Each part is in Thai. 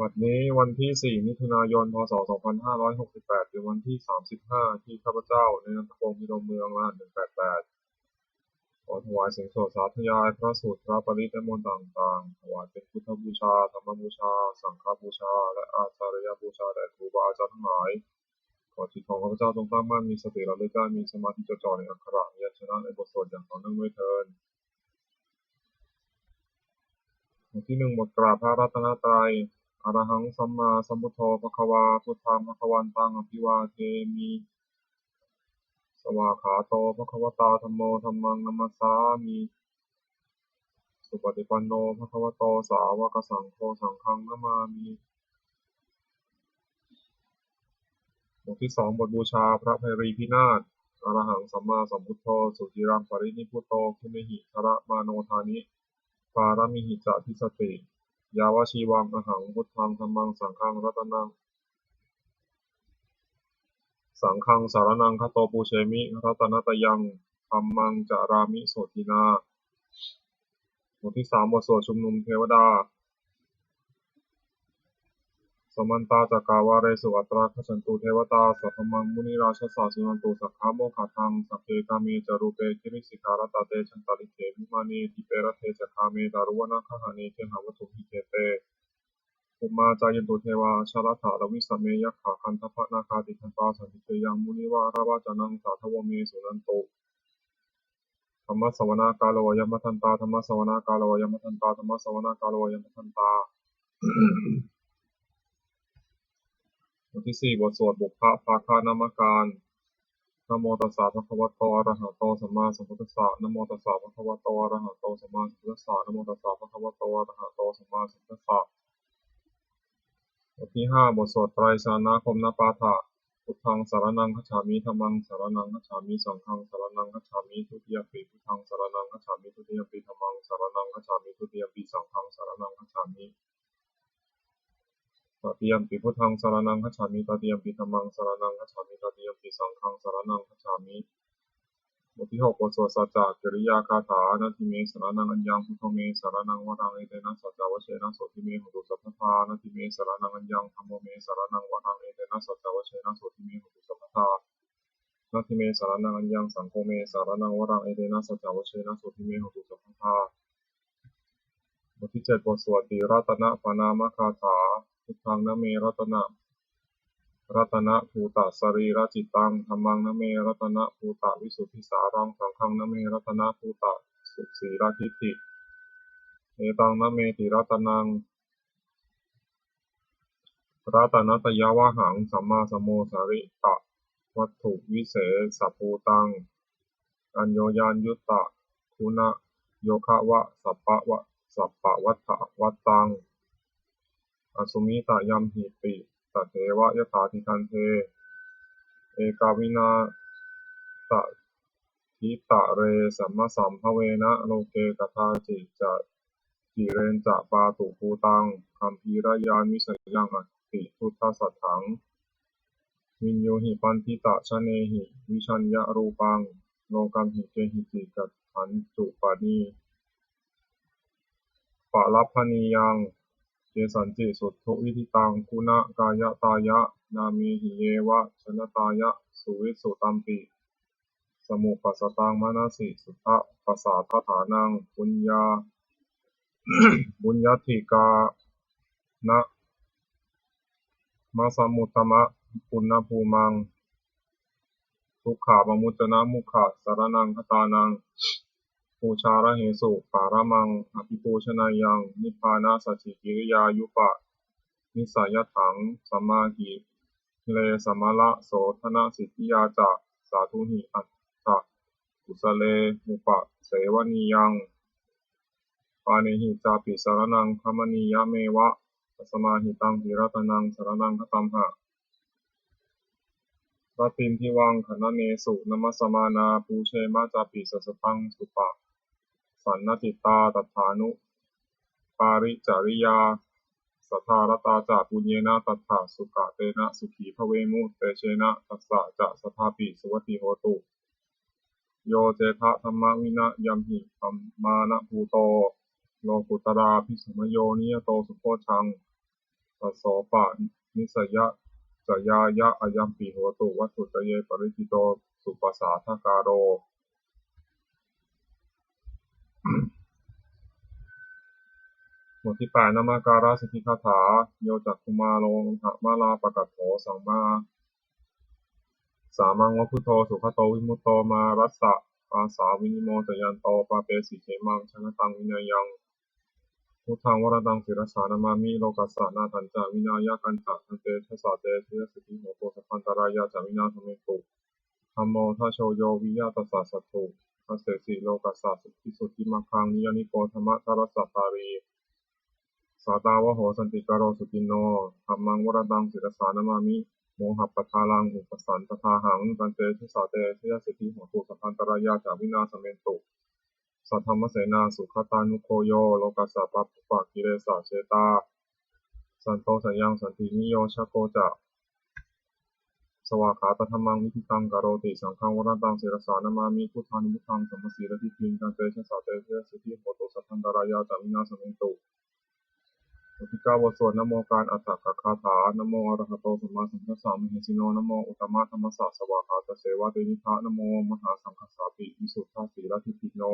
บัดนี้วันที่ 4 มิถุนายน พ.ศ. 2568เป็นวันที่ 35 ที่ข้าพเจ้าในนามพงศ์พิรมเมืองรหัส188ขอถวายเสียงโสดสาธยายพระสูตรพระปริตรและมนต์ต่างๆถวายเป็นพุทธบูชาธรรมบูชาสังฆบูชาและอาจารยบูชาแด่ครูบาอาจารย์ทั้งหลายขอจิตของข้าพเจ้าจงตั้งมั่นมีสติระลึกได้มีสมาธิจดจ่อในอักขระมีชัยชนะในบทสวดอย่างต่อเนื่องด้วยเทอญบทที่ 1 บทกราบพระรัตนตรัยอะระหังสัมมาสัมพุทโธภควาพุทธังภควันตังอภิวาเทมิสวากขาโตภควตาธัมโมธัมมังนัมมัสสามิสุปฏิปันโนภควโตสาวกสังโฆสังฆังนะมามิบทที่ 2 บทบูชาพระไพรีพินาศอะระหังสัมมาสัมพุทโธสุจิรังปรินิพพุตโตคุเมหิทระมาโนทานิปารมิหิจทิสติยาวชีวังอหังพุทธังธัมมังสังฆังรัตนังสังฆังสารนังคโตปูเชมิรัตนตยังธัมมังจารามิโสทินาบทที่ 3 บทสวดชุมนุมเทวดาสมันตาจักกาวาเรสุอัตราคชันตุเทวตาสัพพมังมุนิราชสาสุนันตุสักขาโมฆะทังสัพเพกาเมจารุเปคิริสิกาลตาเตชันตาลิเขมิมานีทิเปรเทจักขาเมดารุวนาคหานีเกหาวัตถุหิเกเตอุมาจายันตุเทวาชาลถาลวิสเมยัคขาคันทพนาคาติคันตาสันติเชยังมุนิวาราวาจานังสาทวเมสุนันตุธรรมสวนากาโลยมทันตาธรรมสวนากาโลยมทันตาธรรมสวนากาโลยมทันตาบทที่ 4 บทสวดบุพพภาคานามการนะโมตัสสะภะคะวะโตอะระหะโตสัมมาสัมพุทธัสสะนะโมตัสสะภะคะวะโตอะระหะโตสัมมาสัมพุทธัสสะนะโมตัสสะภะคะวะโตอะระหะโตสัมมาสัมพุทธัสสะบทที่ 5 บทสวดไตรสรณคมนปาฐะพุทธังสรณังคัจฉามิธัมมังสรณังคัจฉามิสังฆังสรณังคัจฉามิทุติยมปิพุทธังสรณังคัจฉามิทุติยมปิธัมมังสรณังคัจฉามิทุติยมปิสังฆังสรณังคัจฉามิตติยมปิพุทธังสรณังคัจฉามิตติยมปิธัมมังสรณังคัจฉามิตติยมปิสังฆังสรณังคัจฉามิบทที่ 6 บทสวดสัจจะกิริยาคาถานาทิเมสรณังอัญญังพุทโธเมสรณังวรังเอเตนะสัจจวเชนะโสทิเมหตุสัพพทานาทิเมสรณังอัญญังธัมโมเมสรณังวรังเอเตนะสัจจวเชนะโสทิเมหตุสัพพทานาทิเมสรณังอัญญังสังโฆเมสรณังวรังเอเตนะสัจจวเชนะโสทิเมหตุสัพพทาบทที่ 7 บทสวดติรัตนะปนามคาถาพุทธังนะเมรัตนะรัตนะภูตะสรีระจิตตังธัมมังนะเมรัตนะภูตะวิสุทธิสารังสังฆังนะเมรัตนะภูตะสุสีระทิฏฐิเอตังนะเมติรัตนังรัตนัตยาวหังสัมมาสัมโมสาริตะวัตถุวิเศษภูตังอัญโยยานยุตตะคุณะโยคะวะสัพพะวะสัพพะวัฏฐะวัตตังอสุมิตะยัมหิติตเทวะยถาธิทันเทเอกาวินาตทิตะเรสัมมสัมภเวนะโลเกกทาจิจะจิเรนจะปาตุภูตังคัมภีรยานวิสยังอติทุตตสัทถังวินโยหิปันทิตะชะเนหิวิชัญญะรูปังโลกัมหิเกหิจิกัตถันจุปานีปะลัพพนียังเกสัญจิสุทธุวิธิตังคุณะกายตายะนามิหิเยวะชนตายะสุวิสุตัมปิสมุปัสสตังมนสิสุทธะปัสสาทฐานังปุญญาบุญญาธิกานะมัสสมุตตมะปุณณภูมังทุกขามมุจจนะมุขะสรณังคตานังปูชาระเหสุปาระมังอภิปูชนายังนิพพานาสัจฉิกิริยายุปะนิสายถังสัมมาหิเลสัมมาละโสธนะสิทธิยาจะสาธุหิอัตถะกุสเลมุปะเสวนียังปาเนหิจาปิสรณังคัมมณียะเมวะตัสมาหิตังหิรัตนังสรณังคตัมหะรัตตินทิวังขณเนสุนมัสสมานาภูเชมาจาปิสัสสตังสุปะสันนติตาตัฏฐานุปาริจาริยาสัทธารตาจาปุญเยนะตัฏฐาสุขะเตนะสุขีภเวมุเตเชนะตัสสะจะสัทธาปิสุวัตติโหตุโยเจทะธัมมวินะยัมหิธัมมานะภูโตโลกุตราภิสัมโยนิยโตสุโคชัง สัสโสปะนิสยะจยายะอายัมปิโหตุวัตถุตเยปริจิโตสุปสาทกาโรบทที่8นามการาสิทธิคาถาโยจักคุมาโลหะมาลาปะกัตโถสัมมาสามังวะพุทโธสุขโตวิมุตโตมารัสสะอาสาวินิโมจยันโตปาเปสิเขมังชนะตังวินัยยังพุทธังวรดังศิรสานามามิโลกัสสะนาทันจาวินายะกันจะทันเตชะสาเตชะสิทธิโหโตสัพพันตรายะจาวินาธเมตุธัมโมทัชโชโยวิยะตัสสะสัตถุทัสเสสิโลกัสสะสุขิสุทธิมังคังนิยานิโกธรรมะทรัสสะตารีสาตาวะโหสันติกโรสุกินโนธัมมังวรดังศิรสานามามิโมหะปทาลังอุปสันตทาหังกันเตชะสาเตชะสิทธิโหโตสัพพันตรายะจาวินาธเมตุสัทธรรมเสนาสุขตานุโคโยโลกัสสะปัปปะกิเลสะเชตาสันโตสัญญังสันตินิโยชโกจะสวากขาตธรรมังวิธิตังกโรติสังฆังวรันตังศิรสานามามิพุทธานุมุทังสัมมสีรทิทิงกันเตชะสาเตชะสิทธิโหโตสัพพันตรายะจามินาสเมตุบทที่9บทสวดนะโมการอัฏฐกคาถานะโมอะระหะโตสัมมาสัมพุทธัสสะมหิสิโนนะโมอุตตมะธัมมัสสะสวากขาตเสวะเตนิทะนะโมมหาสังฆสาปิวิสุทธาสีรทิติโน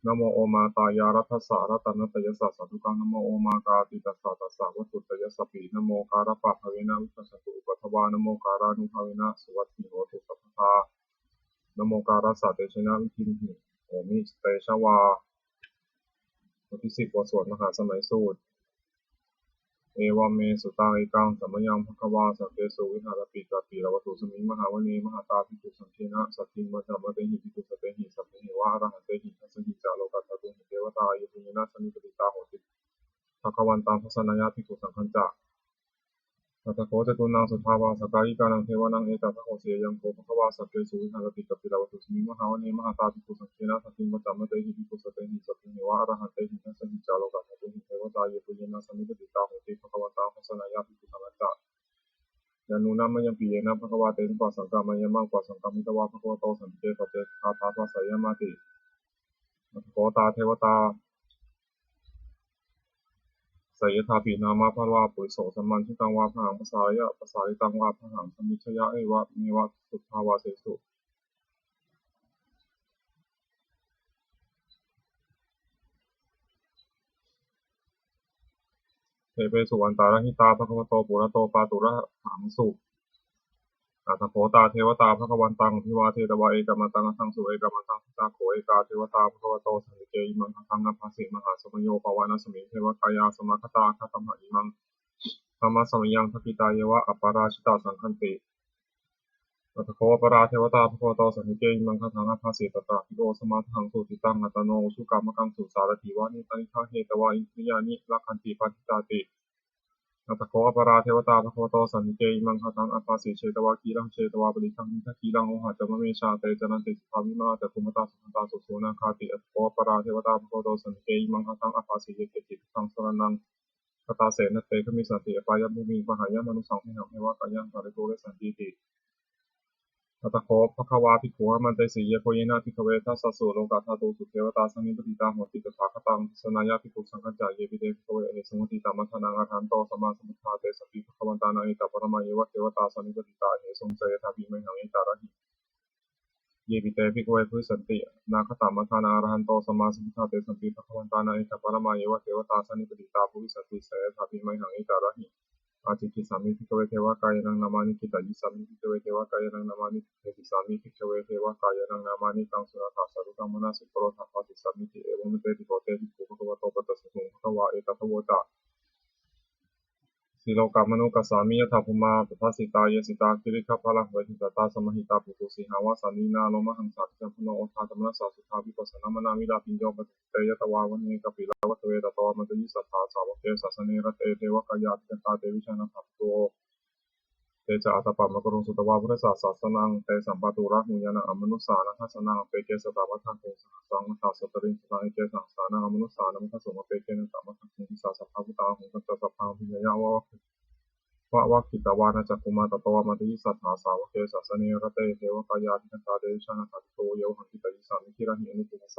นะโมโอมาตายารัตถสารัตนตยสัสสะทุกังนะโมโอมากาติตัสสะตัสสะวัตถุตยสัพพินะโมการะปะภะเวนะวิปัสสตุอุปัฏฐวานะโมการานุภาเวนะสุวัตถิโหตุสัพพทานะโมการัสสะเตชะนะวิคิมหิโอมิเตชะวาบทที่10บทสวดมหาสมัยสูตรเอวเมสุตังเอกังสัมมยังภควาสัพเพสุวิหารปิกัปปิลวัตถุสมิงมหาวเนมหาตาภิกขุสังฆนะสัตถิมัจจามเตหิภิกขุสเตหิสัพเพหิวะอรหันเตหิทัสสหิจาโลกัสสตุหิเทวตายุปุญญะสันนิปติตาโหติภควันตังทัสสนายะภิกขุสังฆัญจาตถาโคจตุนังสุทธาวาสกายิกานังเทวานังเอตัสโคเสยังโกภควาสัพเพสุวิหารปิกัปปิลวัตถุสมิงมหาวเนมหาตาภิกขุสังฆนะสัตถิมัจจามเตหิภิกขุสเตหิสัพเพหิวะอรหันเตหิทัสสหิจาโลกัสสตุหิเทวตายุปุญญะสันนิปติตาโหติภควันตังทัสสนายะภิกขุสังฆัญจายานุนัมมยังปีเยนะภควาเตนะปัสสังฆามายมังปัสสังฆามิตวะภควโตสันติเตปะเจคาถาปัสสยมาติอัตโกตาเทวตาสยถาปีนามาภวาปุริโสสัมมันทิตังวาพหังภาษายะภาษาลิตังวาพหังสมิชยะเอวะเมวะสุทธาวาเสสุเทเปสุวันตาระหิตาภควโตปุระโตปาตุระหังสุอัตโกตาเทวตาภควันตังทิวาเทตวะเอกมัตตังทังสุเอกมัตตังทิตาโขเอกาเทวตาภควโตสันติเกอิมังทังอภัสสิมหาสมโยปวานะสมิเทวกายาสมคตาคตมหะอิมังธรรมะสมัยยังทกิตาเยวะอัปปาราชิตาสังคันติอัตโคปราเทวตาภควโตสันติเกอิมังทังอภัสสิตตาภิโกสมาทังสุติตังอัตโนสุกรรมกังสุสารถิวานิตันิฆาเหตวะอินทริยานิลักขันติปัจจิตาติอัตโคปราเทวตาภควโตสันติเกอิมังทังอภัสสิเชตวะกีรังเชตวะปริทังนิทักีรังโอหะจามะเมชาเตจนันติสุภาวิมาจัตุมตาสุขันตาสุโสนาคาติอัตโคปราเทวตาภควโตสันติเกอิมังทังอภัสสิเยเกจิตังสรนังคตาเสนเตขมิสันติอปายภูมิปหายมนุสังเทหังเทวะกายังสาริโกเวสันติติอัตโคภควาภิกขุมันเตสีเยโคเยนะภิกขเวทัสสะสุโลกาธาตุสุเทวตาสันนิปติตาโหติตถาคตังสนายะภิกขุสังฆัจจเยปิเตภิกขเวอเหสมุติตามัทนาอรหันโตสัมมาสัมพุทธาเตสัพพิภควันตานาอิตาปรมาเยวะเทวตาสันนิปติตาเหสงเสยทาภิไมหังอิตาระหิเยปิเตภิกขเวพุสันตินาคตามัทนาอรหันโตสัมมาสัมพุทธาเตสัพพิภควันตานาอิตาปรมาเยวะเทวตาสันนิปติตาภวิสันติเสยทาภิไมหังอิตาระหิอาจิกิสามิภิกขเวเทวกายนังนามานิกิตายิสามิภิกขเวเทวกายนังนามานิเทติสามิภิกขเวเทวกายนังนามานิตังสุนัขสารุกังมนาสิโกรธาปัสสิสามิติเอวมุเตติโกเตติภูภควโตปัตตสุงภควาเอตัทโวตาสิโลกามนุกัสสามิยถาภุมาปัสสิตายสิตาคิริขพลังเวทิตตาสมหิตาปุตุสีหาวาสานีนาโลมหังสัตจัมพุโนโอทาธรรมนัสสาสุทาวิปัสสนามนามิดาปิญโยปฏิเตยตวาวันเนกปิลาวัตเวตโตมัตยิสัทธาสาวกเกสัสเนรเตเทวกายาติกตาเตวิชานะภัตโตเตจะอัตปะมะกรุงสุตวาพุทธศาสสนังเตสัมปตุระหุยานะอมนุสานะทัสนังเปเกสตาวัฏังโกสังมัสสะสตริงสตาเอเกสังสานังอมนุสานะมัสสะมะเปเกนะตมัสสะทิสาสัพพะพุตาหุงกัจจสัพพังพิญญาวะวะกิตวานะจักขุมาตโตมัตยิสัทธาสาวกเกสัสเนรเตเทวกายาติกตาเตวิชานะภัตโตโยหังกิตยิสามิคิระหิอนุปุโส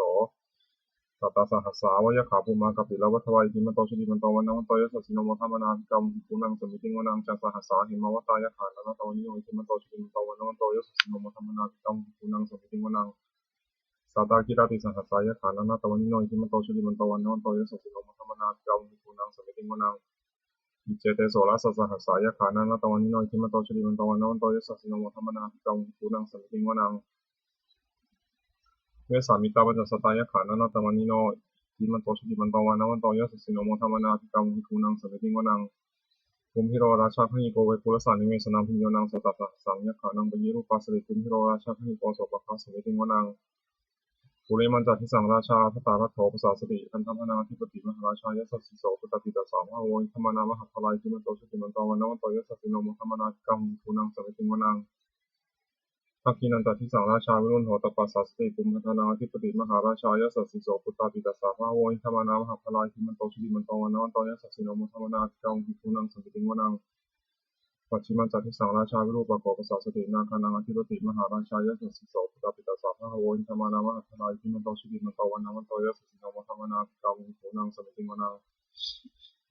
สัตตาสหัสสาวายขาภูมากัปปิลวัฏวายติมันโตชุติมันโตวันนวันโตยสัสสิโนโมทัมนาภิกรรมภูนังสมิติวนังจัสสหัสสาหิมวัตตายขานันตวันนิโยติมันโตชุติมันโตวันนวันโตยสัสสิโนโมทัมนาภิกรรมภูนังสมิติวนังสัตตากิราติสหัสสายขานันตวันนิโยติมันโตชุติมันโตวันนวันโตยสัสสิโนโมทัมนาภิกรรมภูนังสมิติวนังอิเจเตโสรัสสหัสสายขานันตวันนิโยติมันโตชุติมันโตวันนวันโตยสัสสิโนโมทัมนาภิกรรมภูนังสมิติวนังเวสามิตาปัจจสตายขานันตวันนิโยติมันโตชุติมันโตวันนวันโตยสัสสิโนโมทัมนาภิกรรมภูนังสมิติวนังภูมิโรราชาขณิโกเวปุรสานิเวสนังพิญโยนังสัตตะสังยขานังปยิรูปัสสิภูมิโรราชาขณิโกโสปะคาสมิติวนังปุเรมันจัติสังราชาทัตตารัตโถภาษาสติอันธพนาธิปติมหาราชายสัสสิโสปตติตาสามะโวยธรรมนามหาพลายทิมันโตชุติมันโตวันนวันโตยสัสสิโนมธรรมนาธิกังภูนังสมิติวนังทักขินันตติสังราชาวิรุณโหตปัสสาสติปุมพัฒนาธิปติมหาราชายสัสสิโสปตติตาสามะโวยธรรมนามหาพลายทิมันโตชุติมันโตวันนวันโตยสัสสิโนมธรรมนาธิกังภูนังสมิติวนังปัจฉิมันจัติสังราชาวิรูปโกภาษาสตินาคานังอธิปติมหาราชายสัสสิโสปตติตาสามะโวยธรรมนามหาพลายทิมันโตชุติมันโตวันนวันโตยสัสสิโนมธรรมนาธิกังภูนังสมิติวนัง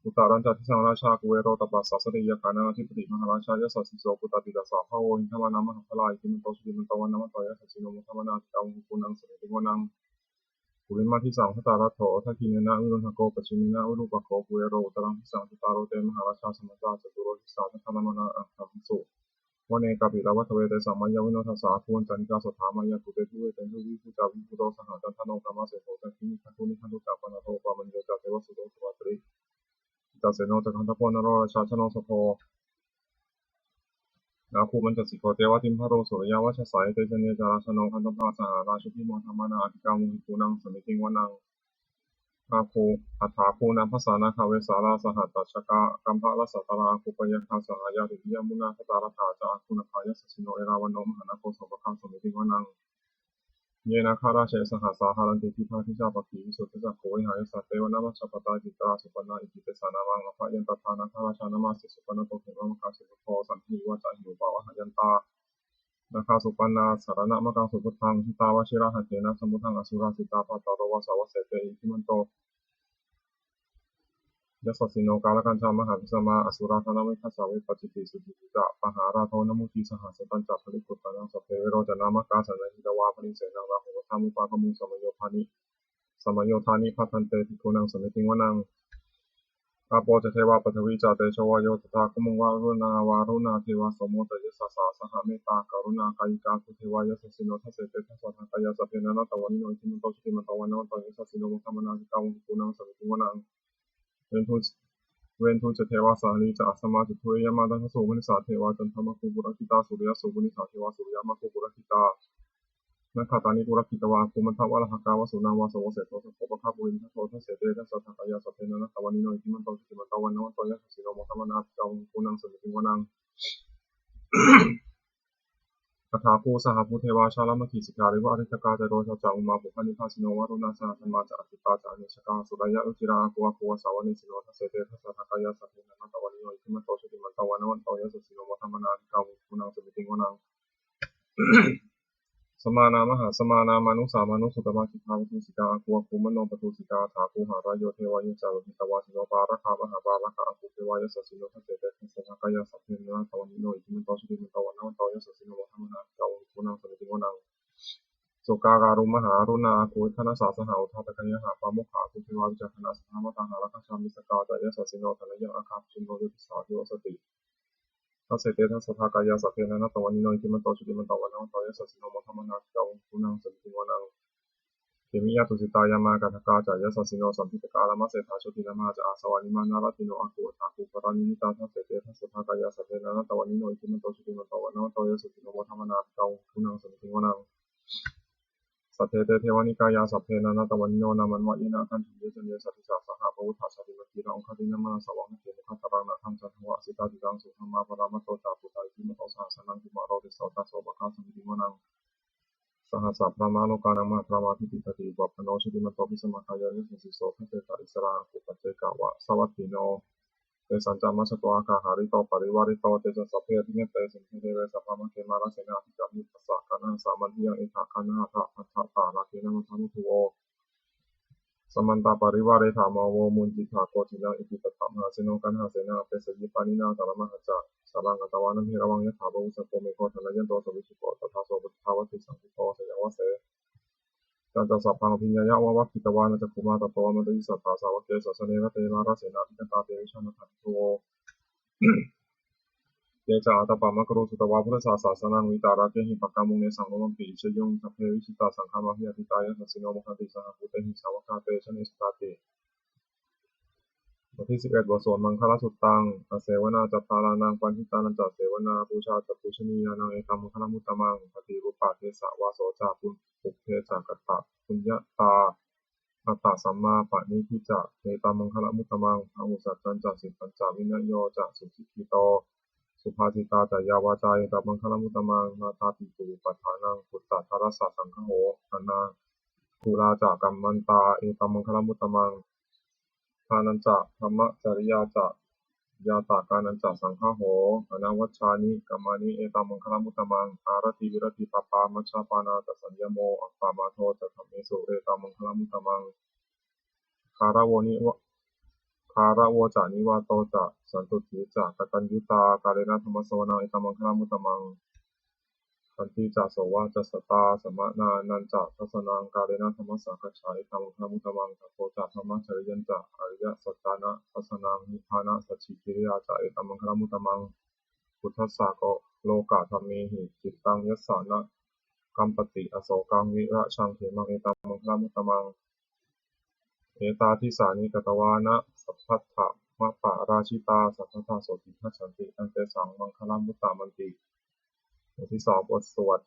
อุตารันจัติสังราชากุเวโรตปัสสะสติยาคานังอธิปติมหาราชายสัสสิโสปุตติตาสาภาโวหิธรรมนามหาพลายทิมันโตสุติมันโตวันนามโตยสัสสิโนมธรรมนาภิกรรมภูนังสมิติวนังปุริมาทิสังขตารัตโถทักขิเนนะวิรุณหโกปัจฉิมินะวิรูปโกกุเวโรอุตรังทิสังทิตาโรเตมหาราชาสมัจจาจตุโรทิสาทัตถามนาอังคัมสุวันเอกาปิลาวัตเวเตสัมมายวิโนทัสสะภูนจันติกาสถามายาตุเตทุเวเตนุวิภูจาวิภูโตสหจันทโนกามาเสโสจันทินิคันตุนิคันตุจาปนาโทปามันโยจาเทวสุโตสุวัตริตาเสโนจักขันทโพนโรราชาชโนสโพนาคูมันจะสิโกเทวทิมพโรสุริยวัชสายเตจเนจาราชโนคันตพาสหราชุพิโมธรรมนาอธิกามุหิปูนังสมิติงวนังอาคูอัฏฐาคูนัมภาษานาคาเวสาราสหัตตชกะกัมภะรัสสตราคูปยคาสหายาติยมุนาคตารัฐาจาคูนคายสสิโนเอราวันโนมหานาโกสปะคังสมิติงวนังเยนาคาราเชสหัสสาหารันติทิภาทิจาปกิวิสุทธิจักโขวิหายสัตเตวนามัชฌปตาจิตราสุปนาอิจิเตสานามังอภยันตทานาคาราชานามาสิสุปนโตเขมะมะคาสิโตสันติวะจาหิวปาวะหยันตานาคาสุปันนาสารณะมะกังสุพุทธังหิตาวชิระหัเถนะสมุทังอสุราสิตาปะตารวะสาวะเสเตอิทิมันโตยสัสสิโนกาลกันจามหาวิสมาอสุราธนามิคัสสาวิปัจจิติสุจิติจะปหาราโทนมุทีสหัสตันจัพพลิกุตตานังสัพเพโรจนามกาสันนิตวาพลิเสนังราหุธามุปาคมุสมโยธานิสมโยธานิพัทันเตติโกนังสมิติงวนังอาโปจะเทวาปฐวิจาเตชวโยตถาคมุงวารุณาวารุณาเทวาสมโมตยสัสสะสหเมตตากรุณากายิกาคุเทวายสัสสิโนทัสเสเตทัสสะทากายาสัพเพนะนะตวันนิโนทิมันโตชิติมันโตวันนะวันโตยสัสสิโนมุขมนาจิกามุขปูนังสมิติงวนังเวนทูจะเทวาสาลีจะอัสมาจุทุเอยมาดังสุมุนิสาเทวาจันทมคุบุรคิตาสุริยสุมุนิสาเทวาสุริยมคุบุรคิตานักขัตานิปุรคิตวาคุมันทวะละหกาวสุนาวาสวเสโตสัพพะคาบุรินทโสทัสเสเตทัสสะทากายาสัพเพนะนะตวันนิโนทิมันโตชิมันโตวันนะวันโตยะสัสสิโนโมทัมนาภิกขุปูนังสมิติงวนังคาถาภูสหภูเทวาชาลมัคคีสิกาลิวะอริตกาเจโรชาจาอุมาปุพานิพาสิโนวารุณาสหธรรมาจาอติตาจานิชกาสุรายะอุจิราภวะภวสาวนิสิโนทัสเสเตทัสสะทากายาสัพเพนะนะตวันนิโนทิมันโตชิมันโตวันนะวันโตยะสัสสิโนโมทัมนาภิกขุปูนังสมิติงวนังสมานามหาสมานามานุสามานุสุตมาคิภาวุตุสิกาอังคุวะคุมโนปตุสิกาถาภูหารายโยเทวายจารุหิตวาสิโนปาระคามหาปาระคาอังคุเทวายสัสสิโนทัสเสเตทัสสะทากายาสัพเพนะตวันนิโนทิมันโตชิมันโตวันนะวันโตยะสัสสิโนโมทัมนาภิกขุปูนังสมิติงวนังสุกาการุมหารุณาคุธนาสาสหาอุทาตกัญญหาปามุขาคุเทวาวิจักขณะสหมตาหารักชามิสกาจายสัสสิโนธนยังอาคาชินโนวิสาทิวสติทัสเสเตทัสสะทากายาสัพเพนะนะตวันนิโนทิมันโตชิมันโตวันนะวันโตยะสัสสิโนโมทัมนาภิกขุปูนังสมิติงวนังเขมิยาตุสิตายามากัทกาจายสัสสิโนสัมพิตกาลามะเสธาโชตินามาจาอาสวานิมานาราติโนอาคูตาคูปรานิมิตาทัสเสเตทัสสะทากายาสัพเพนะนะตวันนิโนทิมันโตชิมันโตวันนะวันโตยะสัสสิโนโมทัมนาภิกขุปูนังสมิติงวนังสัทเทเตเทวานิกายาสัพเพนะนะตวันนิโนนามันวะอินะคันธิเยจเนสัตถิสาสหะภวุฒาชาติมกีรังคตินามาสวังเถมุขตรังนะทังจันทวะสิตาติกังสุธรรมาปรามโตจาปุตตาอิมโตสหสนังกุมารโรติโสตัสโสปะคาสมิติวนังสหัสสะพระมาโลกานังมหาพระมาพิติปติวัปปโนชิติมันโตปิสมัคคายานิสิโสทัสเตตาอิสราปุปปัจเจกาวะสวัตติโนเตสัญจามัสโตอาคาหาริโตปริวาริโตเตจัสสะเพติเนเตสินเทเวสัพพะมะเขมาราเสนาธิกามิปัสสะคานะสามัญญังอิทาคานะหะพัทธะตาลาเกนะมัทธานุทุโว สมันตาปริวาเรธามาวมุนจิตาโกจินังอิติปตะมหาเสนกันหาเสนาเปสยิปานินาตระมหาจักสลังกัตวานัมหิระวังยะถาบวุสโกเมโกธนยันโตสวิชิโกตถาโสปทาวติสังคิโตสยาวเสจันตสัพพังพิญญายะวะวัคคิตวานะจักขุมาตโตมัตติสัทธาสาวะเกสสเนระเตมาราเสนาภิกันตาเตวิชานะทันโตเยจาอัตปามะกรุสุตวาพุทธศาสนาวิตาราเกหิปักกามุงเนสังโฆมังปิชยงสัพเพวิชิตาสังฆามาหิอติตายะสัสสิโนมะคติสหภูเตหิสาวกาเตชะเนสตาติบทที่11บทสวดมังคลสุตตังอเสวนาจัตตารานังปัญญิตานันจัตเสวนาปูชาจัตปูชนียานังเอตัมมังคลมุตตมังปฏิรูปะเทสะวาโสจาปุปุเพจากตตะปุญญตาอัตตสัมมาปะนิพิจะเอตัมมังคลมุตตมังอาหุสัจจันจัสิปัญจวินโยจะสุขิกิโตสุภาสิตาจายาวาจาเอตัมมังคลมุตตมังนาตาปิตุปัฏฐานังพุทธทารสสะสังฆโหอนาภูราจากัมมันตาเอตัมมังคลมุตตมังทานันจะธรรมจริยาจะยาตากานันจะสังฆโหอนาวัชชานิกัมมานิเอตัมมังคลมุตตมังอารติวิรติปปามัชฌาปานาตสัญญโมอัปปามาโทจะธรรมเมสุเอตัมมังคลมุตตมังคาราวนิวะคาราวจานิวาโตจะสันตุถีจะกตัญญูตากาเลนะธรรมสวนาเอตัมมังคลมุตตมังขันติจะโสวาจะสตาสมะนานันจะทัสนังกาเลนะธรรมสังกัจฉาเอตัมมังคลมุตตมังสัพโพจะธรรมจริยันจะอริยสัจจานะทัสนังนิพพานะสัจฉิกิริยาจะเอตัมมังคลมุตตมังพุทธัสสะโกโลกะธรรมเมหิจิตตังยัสสานะกัมปติอโศกังวิระชังเถมังเอตัมมังคลมุตตมังเอตาทิสานิกตวานะสัพพัทธะมะปะราชิตาสัพพทาโสติทัสสันติอันเตสังมังคลมุตตามันติบทที่2บทสวด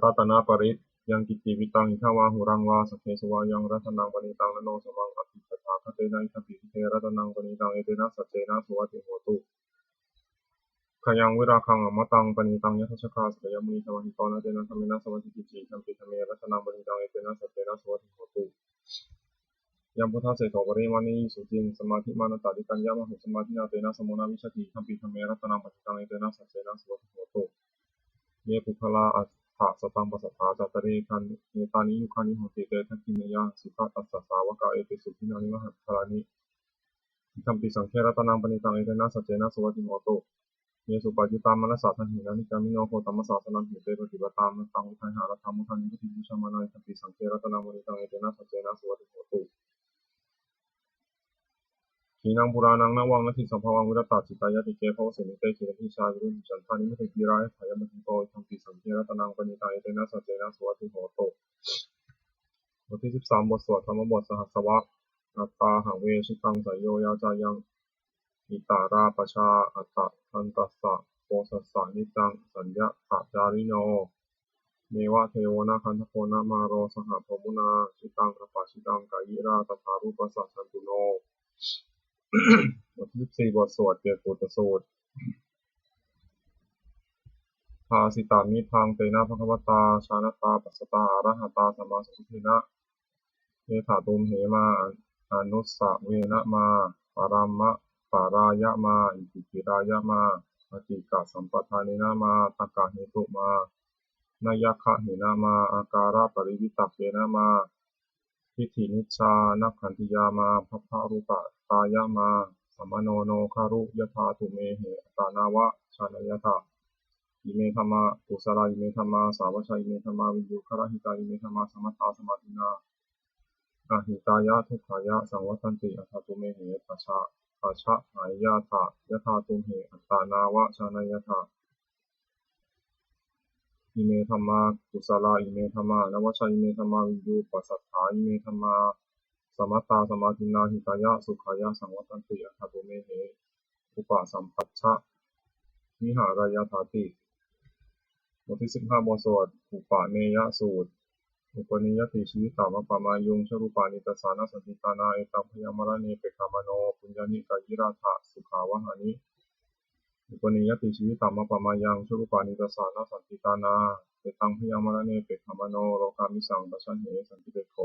รัตนาปริตยังกิตติวิตังอิทาวาหุรังวาสัพเพสวายังรัตนังปณิตังนโนสมังอภิปตาคเตนะอิทัปปิเทรัตนังปณิตังเอเตนะสัจเจนะสุวัติโหตุขยังวิราคังอมตังปณิตังยัตถชคาสัพยมุนิสวัสดิโตนะเตนะธรรมนะสวัสดิกิจิธัมปิธรรมเมรัตนังปณิตังเอเตนะสัจเจนะสุวัติโหตุยัมพุทธะเสโตปริมาณีสุจิงสมาธิมานะตาดิกัญญามหุสมาธินาเตนะสมุนาวิชติธัมปิธรรมเมรัตนังปณิตังเอเตนะสัจเจนะสุวัติโหตุเยปุคลาอัฏฐสตังปัสสถาจัตเรคันเนตานิยุคานิโหติเตทักขิเนยะสุขะตัสสะสาวกะเอติสุขินานิมหัตถานิธัมปิสังฆรัตนังปณิตังเอเตนะสัจเจนะสุวัติโหตุเยสุปาจิตามนัสสะทันหินานิกามิโนโคตัมมัสสะสนันหิเตปฏิบัติตามนัตังอุทัยหารัตถมุทันิพุทธิวิชามานัยธัมปิสังฆรัตนังปณิตังเอเตนะสัจเจนะสุวัติโหตุขีนังปุรานังนวังนัตถิสัมภวังวิรตาจิตายะติเกภวสินิเตขีนัทิชาวิรุณิจันทานิมิเตกีรายขายมัทิโตธัมปิสังฆรัตนังปณิตังเอเตนะสัจเจนะสุวัติโหตุบทที่13บทสวดธรรมบทสหัสวะอัตตาหังเวชิตังสยโยยาจายังอิตาราปชาอัตตะทันตัสสะโพสัสสะนิจังสัญญะถาจาริโนเมวะเทโวนะคันทโพนะมาโรสหพมุนาชิตังอปาชิตังกายิราตถารูปสัสสันตุโนบทที่14บทสวดเกตุตสูตรภาสิตามิทังเตนะภควตาชานตาปัสสตาอรหัตตาสัมมาสัมพุทธินะเอถาตุมเหมาอนุสสะเวนะมาปารามะปารายะมาอิติกิรายะมาอติกะสัมปทานินะมาตกะเหตุมานายะคะหินะมาอาการะปริวิตักเกนะมาทิฏฐินิชชานักขันติยามาภัพพะรูปะตายะมาสัมมโนโนคารุยถาตุเมเหอัตตานาวะชานยถาอิเมธัมมากุศลาอิเมธัมมาสาวชาอิเมธัมมาวิญญูคารหิตาอิเมธัมมาสมัตตาสมาธินาอหิตายะทุกขายะสังวัตันติอัตถตุเมเหปัชะหายะถายถาตุเมเหอัตตานาวะชานยถาอิเมธัมมากุศลาอิเมธัมมานวชาอิเมธัมมาวิญญูปัสสัทธาอิเมธัมมาสมัตตาสมาธินาหิตายะสุขายะสังวัตันติอัตถตุเมเหอุปสัมปัชชะวิหารายถาติบทที่15บทสวดอุปเนยสูตรอุปนิยติชีวิตามะปะมายุงชรูปานิตัสสานะสันติตานาเอตัมพยามรณีเปกามโนปุญญานิกายิราถะสุขาวหานิอุปนิยติชีวิตามะปะมายังชรูปานิตัสสานะสันติตานาเอตัมพยามรณีเปกามโนโลกามิสังปัชชะเหสันติเปโข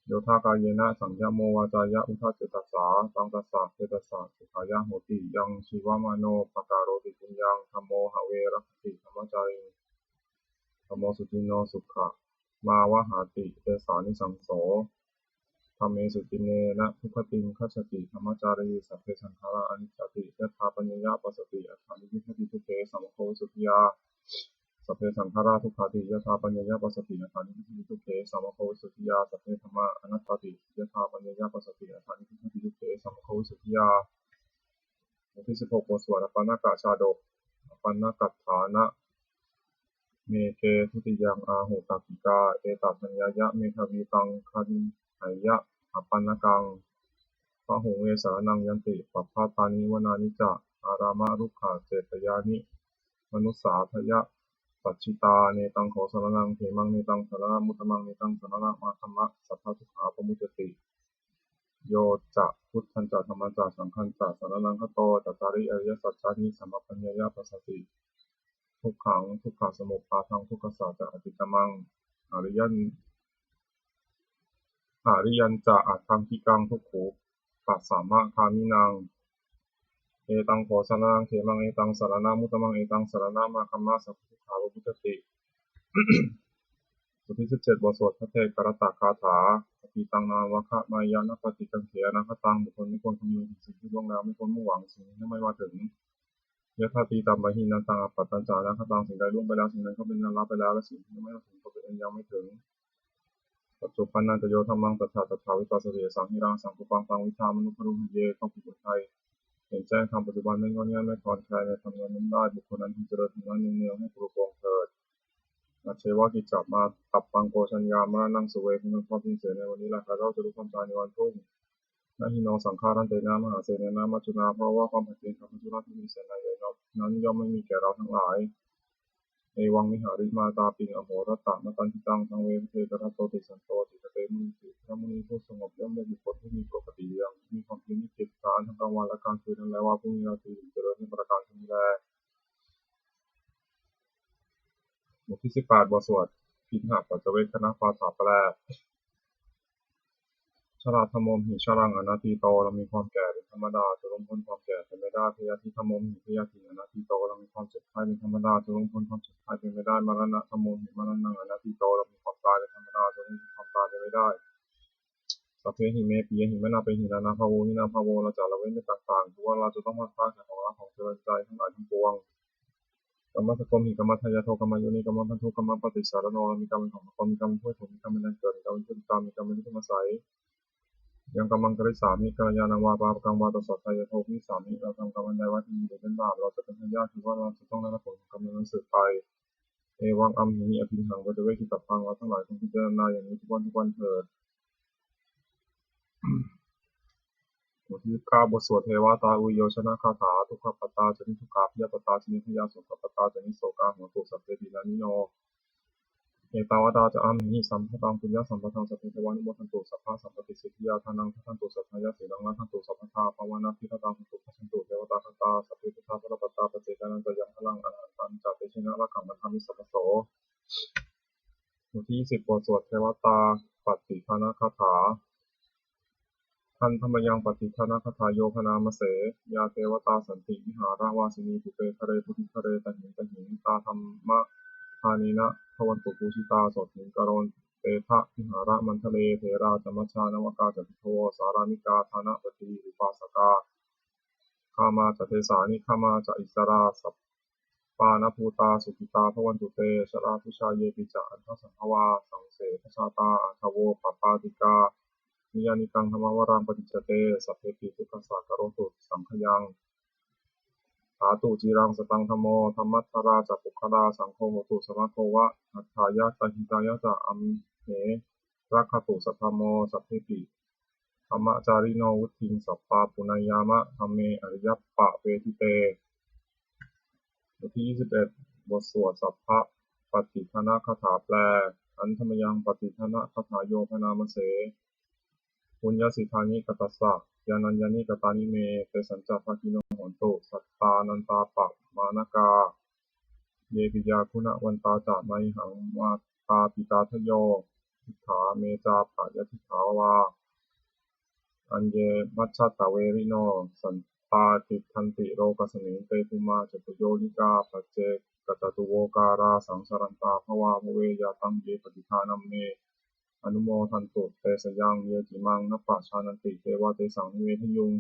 โยธากายเยนะสัญญโมวาจายะอุทาเจตัสสะตังตัสสะเจตัสสะสุขายะโหติยังชีวามโนปการโรติปุญญังธัมโมหะเวรัคติธรรมจาริธัมโมสุจินโนสุขะ มาวหาติเตสานิสังโสธรรมเมสุติเนนะทุกขติงคัจฉติธรรมจารีสัพเพสังขาราอนิจจติยถาปัญญยปัสสติอัฏฐานิพิทติทุเกสัมโฆสุติยาสัพเพสังขาราทุกขาติยถาปัญญยปัสสติอัฏฐานิพิทติทุเกสัมโฆสุติยาสัพเพธรรมาอนัตติยถาปัญญยปัสสติอัฏฐานิพิทติทุเกสัมโฆสุติยาบทที่16บทสวดอปันนกชาดกอปันนกัฏฐานะเมเกทุติยังอาหุตักขิกาเอตัสสัญญายะเมทวีตังคันไหยะอปันนกังพระหุงเวสารนังยันติปัพพาตานิวนานิจะอารามะรุกขาเจตยานิมนุสสาทยะปัจฉิตาเนตังโขสรนังเถมังเนตังสารนังมุตตมังเนตังสารนังมาธรรมะสัพพะทุกขาปมุจจติโยจะพุทธันจะธรรมันจะสังฆันจะสารนังคโตจัตตาริอริยสัจจานิสัมปัญญายะปัสสติทุกขังทุกขสมุปปาทังทุกขสัจจะอติกมังอริยันจะอัตถังคิกังทุกขุปัสสามะคามินังเอตังโขสรนังเถมังเอตังสารนังมุตตมังเอตังสารนังมาคัมมะสัพพะทุกขาปมุจจติบทที่17บทสวดพระเทกรตคาถาปฏิตังนาวะคะมายานปฏิกังเขนะคตังบุคคลไม่ควรคำนึงถึงสิ่งที่ล่วงแล้วไม่ควรมุ่งหวังสิ่งที่ไม่มาถึงยะถาตีตัมปะหินันตังอปัตตัญจานะคตังสิ่งใดล่วงไปแล้วสิ่งนั้นก็เป็นนั้นละไปแล้วและสิ่งที่ไม่มาถึงก็เป็นยังไม่ถึงปัจจุบันนันตโยธรรมังตถาตถาวิปัสสติสังหิรังสังคุปังตังวิชามนุปรุหเยข้าผู้บุญไทยเห็นแจ้งธรรมปัจจุบันไม่งอนแง่ไม่คลอนแคลนในธรรมนั้นได้บุคคลนั้นที่เจริญถึงนั้นเนืองให้ปรุโปงเถิดอาเชวะกิจจามาตับปังโกชัญญามรณังสุเวพิมุขพิเสในวันนี้ละเราจะรู้ความตายในวันพรุ่งนาหิโนสังขารันเตนะมหาเสนนะมัจจุนาเพราะว่าความผัดเปลี่ยนของมัจจุราชที่มีเสนาใหญ่นั้นย่อมไม่มีแก่เราทั้งหลายเอวังมิหาริมาตาปิงอโหรตะมตันติตังทังเวเทกรัตโตติสันโตติเตมุนิติพระมุนีผู้สงบย่อมได้บุคคลที่มีปกติอย่างมีความเพียรมีจิตฐานทั้งกลางวันและกลางคืนนั่นแหละว่าพรุ่งนี้เราจะเจริญในประการทั้งนี้แลบทที่18บทสวดพิณหปัจจเวคคณปาฐาแปลชราธรรมมหิชรังอนาทิโตเรามีความแก่เป็นธรรมดาจะล้มพ้นความแก่เป็นไม่ได้พยาธิธรรมมหิพยาธิอนาทิโตเรามีความเจ็บไข้เป็นธรรมดาจะล้มพ้นความเจ็บไข้เป็นไม่ได้มรณะธรรมมหิมรณะอนาทิโตเรามีความตายเป็นธรรมดาจะล้มพ้นความตายเป็นไม่ได้สัพเพหิเมปิยหิมนาเปหินานาภาโวหินาภาโวเราจะละเว้นไม่ต่างๆเพราะว่าเราจะต้องมาพลาดจากของรักของเจริญใจทั้งหลายทั้งปวงกรรมสกมหิกรรมทายาโทกรรมโยนิกรรมพันธุกรรมปฏิสารโนมีกรรมเป็นของตนมีกรรมเป็นผู้ผลมีกรรมเป็นแรงเกิดมีกรรมเป็นพฤติกรรมมีกรรมเป็นที่มาใสยังกำลังกริสามิกัลยาณังวาปาปกังวาตสัตตายโทมิสามิเราทำกรรมอันใดว่าที่มีหรือเป็นบาปเราจะเป็นทายาทคือว่าเราจะต้องได้รับผลของกรรมนั้นสืบไปเอวังอัมหิอภิหังวัจเวกิตพังเราทั้งหลายจงพิจารณาอย่างนี้ทุกวันเถิดบทที่9บทสวดเทวตาอุโยชนะคาถาทุกขปตาจนิทุกขาพิยปตาจนิพยาสุขปตาจนิโสกาหัวตุสัพเพตินานิโนเอตาวตาจะอัมหิสัมภตังปุญญสัมปทังสัพเพเทวานิโมทันตุสัพพะสัมปติสิทธิยาทานังทันตุสัพพยาสีลังนัทันตุสัพพะทาภาวนาพิทัตังทันตุพันตุเทวตาคตาสัพเพพุทธาพระปตาปเจกานันจะยังพลังอรหันตันจัตเตชินะละขังมันทามิสัพพโสบทที่20บทสวดเทวตาปฏิภาณคาถาทันธรรมยังปฏิภาณคาถาโยพนามเสยาเทวตาสันติวิหาราวาสินีปุเปคะเรปุถิคะเรตหิงตาธรรมะพานินะภวันตุปูชิตาสดหิงกรณเตทะวิหาระมันทะเลเถราจมัชชานวกาจติโทสารานิกาธานปฏิอุปาสกาคามาจเทสานิคามาจอิสราสัพปานภูตาสุขิตาภวันตุเตชราทุชาเยปิจาอันทสังภวาสังเสทชาตาอัทโวปปาติกานิยานิกังธรรมวรังปฏิจเตสัพเพปิทุกขสักกโรตุสังขยังสาตุจีรังสตังธโมธรรมัทธราจัปุคลาสังโฆโหตุสมะโควะอัฏฐายะตหิตายะจะอัมเหรักขตุสัทธโมสัพเพปิธรรมจาริโนวุติงสัพปาปุณยามะธรรมเมอริยปะเวทิเตบทที่21บทสวดสัพพะปฏิภาณคาถาแปลอันธรรมยังปฏิภาณคาถาโยพนามเสปุญญสิทธานิกตัสสะยานัญญานิกตานิเมเตสัญจภาคิโนโหนตุสัตตานันตาปะมานกาเยปิยาคุณวันตาจะไมหังมาตาปิตาทโยทิฏฐาเมจาภายทิฏฐาวาอัญเยมัชฌตเวริโนสัน ตาติทันติโรกสมิงเตปุมาจตุโยนิกาปัจเจกจตุโวการาสังสรันตาภวาภเวยาตังเยปฏิทานัมเมอนุโมทันตุเตสยังเยจิมังนัปปะชานันติเทวะเตสังนิเวทยุง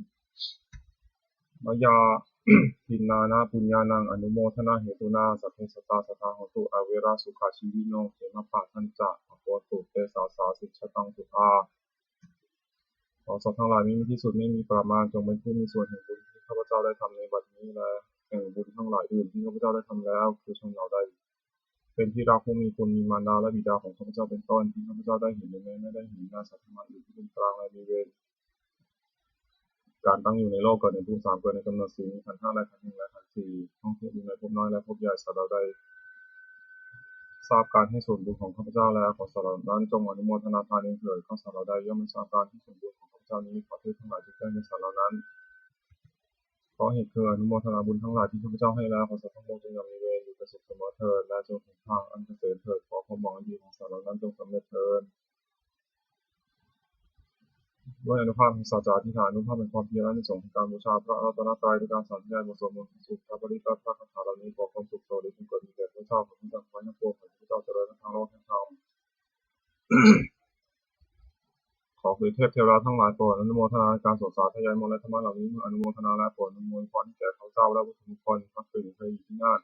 มยา ทินนานาปุญญานังอนุโมทนาเหตุนาสัพเพสตตาสัทธาโหตุอเวราสุขาชีวิโนเขมะปะทันจะอโปตุเตสาสาสิชตังสุภาขอสัตว์ทั้งหลายไม่มีที่สุดไม่มีประมาณจงเป็นผู้มีส่วนแห่งบุญที่ข้าพเจ้าได้ทำในบัดนี้และแห่งบุญทั้งหลายอื่นที่ข้าพเจ้าได้ทำแล้วคือชนเหล่าใดเป็นที่รักผู้มีคุณมีมารดาและบิดาของข้าพเจ้าเป็นต้นที่ข้าพเจ้าได้เห็นหรือไม่ได้เห็นนาสัตว์ทั้งหลายอื่นที่เป็นกลางและมีเวรการตั้งอยู่ในโลกเกิดในภูมิสามเกิดในกำเนิดสี่ขันธ์ห้าและขันธ์หนึ่งและขันธ์สี่ท่องเที่ยวอยู่ในภพน้อยและภพใหญ่สัตว์เหล่าใดทราบการให้ส่วนบุญของข้าพเจ้าแล้วขอสัตว์เหล่านั้นจงอนุโมทนาทานเองเถิดข้าสัตว์เหล่าใดย่อมไม่ทราบการให้ส่วนบุญของข้าพเจ้านี้ขอเทพทั้งหลายทุกท่านในสัตว์เหล่านั้นเพราะเหตุคืออนุโมทนาบุญทั้งหลายที่ข้าพเจ้าให้แล้วขอสัตว์ทั้งปวงจงอย่ามีเวรอยู่ประสบเสมอเถิดและจงถึงทางอันเกษมเถิดขอความหวังอันดีของสัตว์เหล่านั้นจงสำเร็จเถิดด้วยอนุภาพแห่งสัจจะอธิษฐานอนุภาพแห่งความเพียรและในสงฆ์การบูชาพระรัตนตรัยด้วยการสาธยายบทสวดมนต์สุขพระบริกรพระคาถาเหล่านี้ขอความสุขโสดที่เกิดมีแก่พระเจ้าของพระเจ้าขอให้นักบวชของพระเจ้าเจริญทั้งโลกทั้งธรรมขอคือเทพเทวดาทั้งหลายโปรดอนุโมทนาการสวดสาธยายมนต์และธรรมะเหล่านี้เมื่ออนุโมทนาและโปรดอนุโมทนาพรแก่ข้าพเจ้าและผู้ทุกคนทั้งสี่เคยอยู่ที่นั่น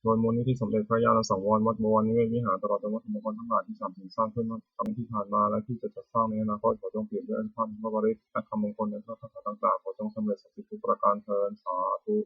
โดยมูลนิธิสมเด็จพระญาณสังวรวัดบวรนิเวศวิหารตลอดจนวัตถุมงคลทั้งหลายที่สร้างขึ้นครั้งที่ผ่านมาและที่จะจัดสร้างในอนาคตขอจงเปลี่ยนด้วยอนุภาพพระบริตรและคำมงคลในพระคาถาต่างๆขอจงสำเร็จสักสิทุกประการเทินสาธุ